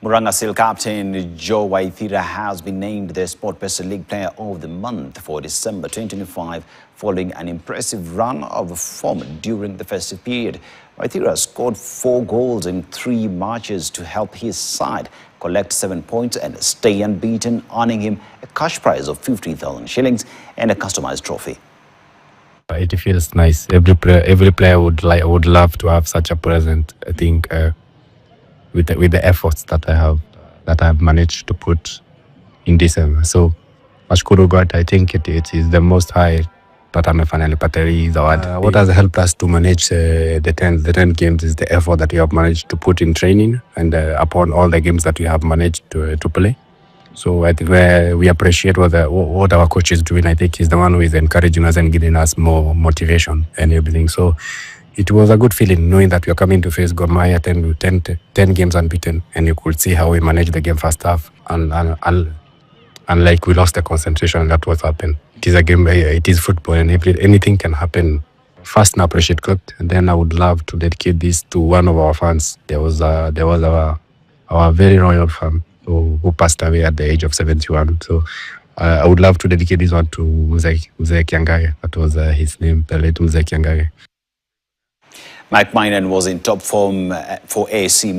Muranga Seal captain Joe Waithira has been named the SportPesa League Player of the Month for December 2025 following an impressive run of form during the festive period. Waithira scored 4 goals in 3 matches to help his side collect 7 points and stay unbeaten, earning him a cash prize of 50,000 shillings and a customized trophy. It feels nice. Every player would love to have such a present. I think with the efforts that I have managed to put in December. So nashukuru God, I think it is the most high that I'm finally pateri zawadi. What has helped us to manage the 10 games is the effort that we have managed to put in training and upon all the games that we have managed to play. So I think we appreciate what our coach is doing. I think he's the one who is encouraging us and giving us more motivation and everything. So it was a good feeling knowing that we are coming to face Gor Mahia 10 games unbeaten, and you could see how we managed the game first half, and like we lost the concentration. That was happened. It is a game. It is football, and anything can happen. First, I appreciate God, and then I would love to dedicate this to one of our fans. There was our very royal fan who passed away at the age of 71. So I would love to dedicate this one to Mzee Kiangage. That was his name, the late Mzee Kiangage. Mike Minan was in top form for AC